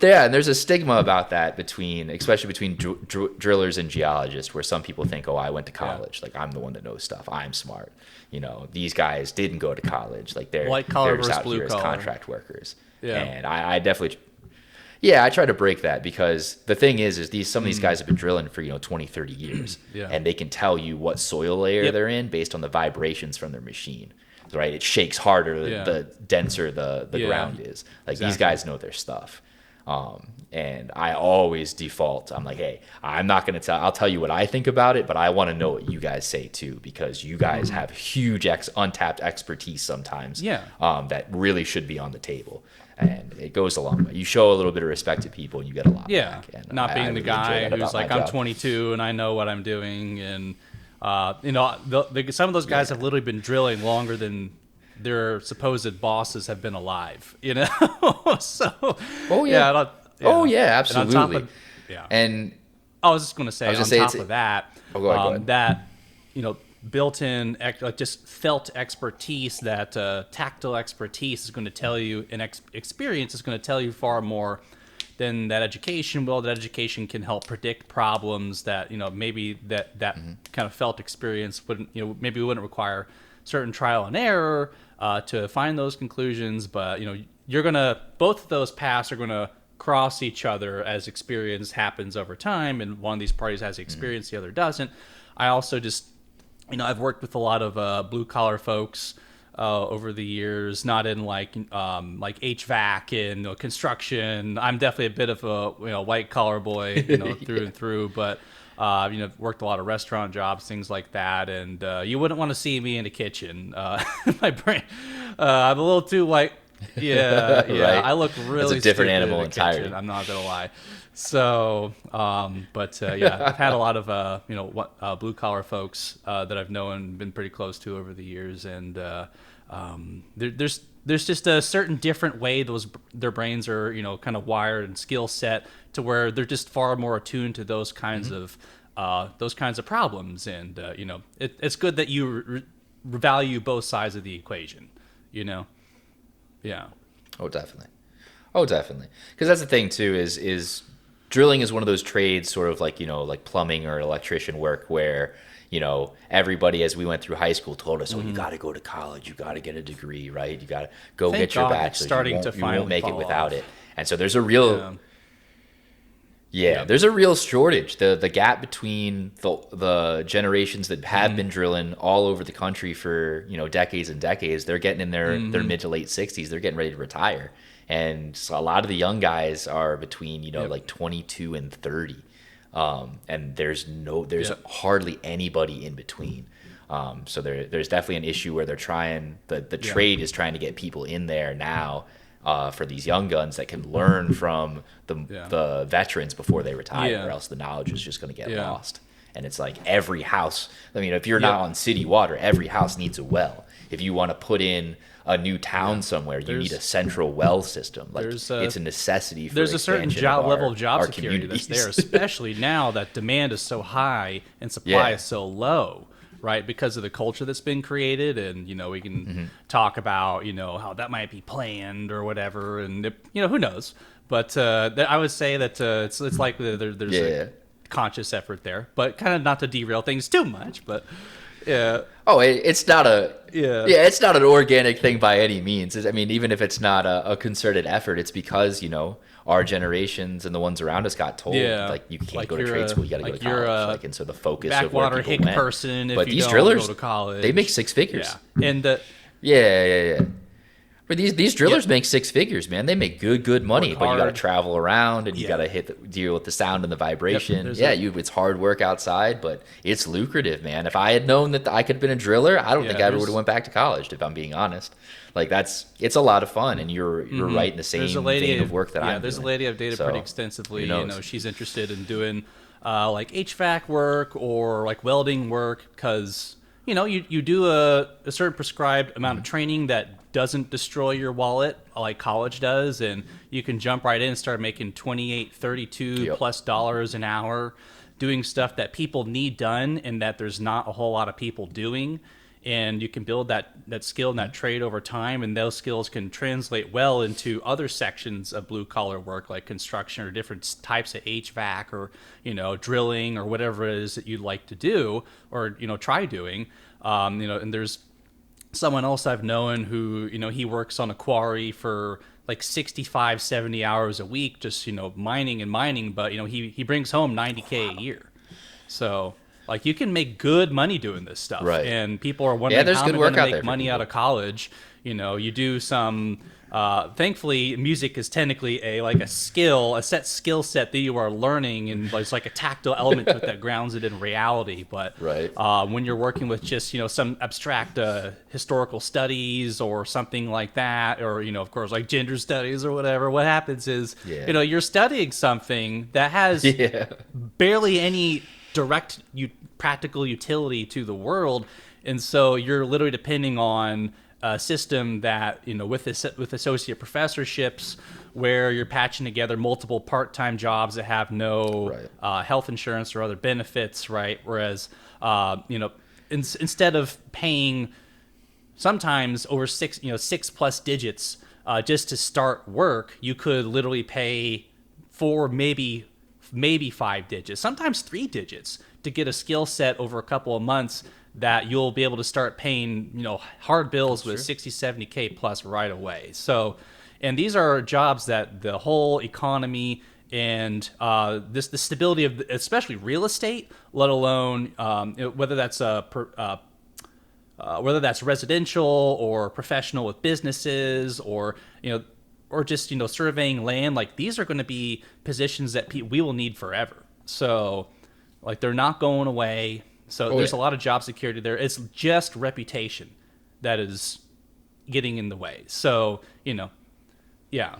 Yeah, and there's a stigma about that especially between drillers and geologists, where some people think, oh, I went to Yeah. college, like I'm the one that knows stuff, I'm smart. These guys didn't go to college, like they're White collar they're just versus out blue here as collar. contract workers. Yeah. And I definitely, yeah, I try to break that, because the thing is some of these guys have been drilling for 20, 30 years, Yeah. and they can tell you what soil layer Yep. they're in based on the vibrations from their machine. Right, it shakes harder Yeah. the denser the Yeah. ground is. Like these Exactly. guys know their stuff. And I always default. I'm like, hey, I'm not going to tell. I'll tell you what I think about it, but I want to know what you guys say too, because you guys have huge untapped expertise sometimes. Yeah. That really should be on the table, and it goes a long way. You show a little bit of respect to people, and you get a lot Yeah, back. And not I being the really enjoy guy that who's about my like, I'm job. 22 and I know what I'm doing, and some of those guys have literally been drilling longer than their supposed bosses have been alive. So. Oh yeah. I don't- Oh yeah, And on top absolutely. of, yeah. And I was just going to say, I was on gonna say top it's- of that, Oh, go ahead. that, built-in, like just felt expertise, that tactile expertise is going to tell you, and experience is going to tell you far more than that education will. That education can help predict problems that, maybe that kind of felt experience wouldn't, maybe wouldn't require certain trial and error to find those conclusions. But, both of those paths are going to cross each other as experience happens over time, and one of these parties has the experience, the other doesn't. I also just, I've worked with a lot of blue collar folks over the years, not in like HVAC and construction. I'm definitely a bit of a white collar boy, through and through. But worked a lot of restaurant jobs, things like that, and you wouldn't want to see me in the kitchen. My brain, I'm a little too white. Yeah, yeah. Right. I look really It's a different stupid animal in the kitchen, entirely. I'm not gonna lie. So, yeah, I've had a lot of blue collar folks that I've known, been pretty close to over the years, and there's just a certain different way their brains are kind of wired and skill set to where they're just far more attuned to those kinds of problems, and it's good that you value both sides of the equation, Yeah. Oh, definitely. Oh, definitely. Because that's the thing too, is drilling is one of those trades, sort of like like plumbing or electrician work, where everybody, as we went through high school, told us, oh, you got to go to college, you got to get a degree, right? You got to go Thank get your God it's bachelor's. starting you to won't, you finally won't make it fall without off. it. And so there's a real there's a real shortage. The gap between the generations that have been drilling all over the country for decades and decades, they're getting in their mid to late 60s. They're getting ready to retire, and so a lot of the young guys are between like 22 and 30, and there's hardly anybody in between. So there's definitely an issue where they're trying the trade is trying to get people in there now. For these young guns that can learn from the veterans before they retire, Yeah. or else the knowledge is just going to get Yeah. lost. And it's like every house. I mean, if you're not on city water, every house needs a well. If you want to put in a new town somewhere, you need a central well system. Like There's it's a necessity for There's a certain expansion of level of job our security that's there, communities. especially now that demand is so high and supply Yeah. is so low, right? Because of the culture that's been created, and we can talk about how that might be planned or whatever, and who knows. But I would say that it's like there's Yeah. a conscious effort there, but kind of not to derail things too much. But yeah, Oh, it's not Yeah. it's not an organic thing by any means. I mean, even if it's not a concerted effort, it's because our generations and the ones around us got told, Yeah. like, you can't Like go to you're trade a- school, you got to go like to you're college. a Like, and so the focus of where backwater people hick went. person if But you these don't drillers, go to college. they make six figures. Yeah, and Yeah. But these drillers make six figures, man. They make good money, Work but you got to hard. travel around, and you Yeah. got to deal with the sound and the vibration. there's It's hard work outside, but it's lucrative, man. If I had known that I could have been a driller, I don't think I ever there's- would have went back to college, if I'm being honest. Like, it's a lot of fun, and you're right in the same there's a lady vein of work that I'm there's doing. a lady I've dated So, pretty extensively. who knows? She's interested in doing like HVAC work or like welding work, because you do a certain prescribed amount of training that doesn't destroy your wallet like college does, and you can jump right in and start making 28, 32 Yep. plus dollars an hour doing stuff that people need done and that there's not a whole lot of people doing. and you can build that skill and that trade over time, and those skills can translate well into other sections of blue collar work like construction or different types of HVAC or drilling or whatever it is that you'd like to do or try doing. And there's someone else I've known who he works on a quarry for like 65 70 hours a week, just mining, but he brings home 90K a year. So like you can make good money doing this stuff, right? And people are wondering how am I going to make money out of college. You do some. Thankfully, music is technically a set skill set that you are learning, and it's like a tactile element to it that grounds it in reality. But right. When you're working with just some abstract historical studies or something like that, or of course like gender studies or whatever, what happens is you're studying something that has barely any direct practical utility to the world, and so you're literally depending on a system that with associate professorships where you're patching together multiple part-time jobs that have no health insurance or other benefits, right? Whereas instead of paying sometimes over six plus digits just to start work, you could literally pay for maybe 5 digits, sometimes 3 digits, to get a skill set over a couple of months that you'll be able to start paying hard bills with 60 70K plus right away. So, and these are jobs that the whole economy and the stability of especially real estate, let alone whether that's residential or professional with businesses or or just surveying land, like these are going to be positions that we will need forever. So like they're not going away. So there's a lot of job security there. It's just reputation that is getting in the way. So yeah,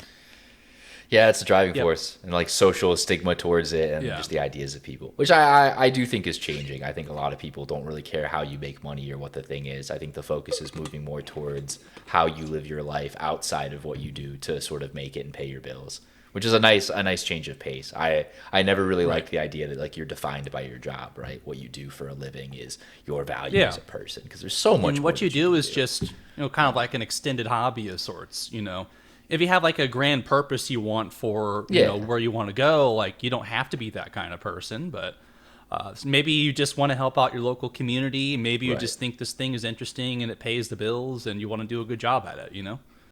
it's a driving force, and like social stigma towards it, and just the ideas of people, which I do think is changing. I think a lot of people don't really care how you make money or what the thing is. I think the focus is moving more towards how you live your life outside of what you do to sort of make it and pay your bills, which is a nice change of pace. I never really liked the idea that like you're defined by your job, right? What you do for a living is your value as a person, because there's so much. And what you do is just kind of like an extended hobby of sorts. If you have like a grand purpose you want for where you want to go, like you don't have to be that kind of person, but maybe you just want to help out your local community. Maybe you just think this thing is interesting and it pays the bills, and you want to do a good job at it.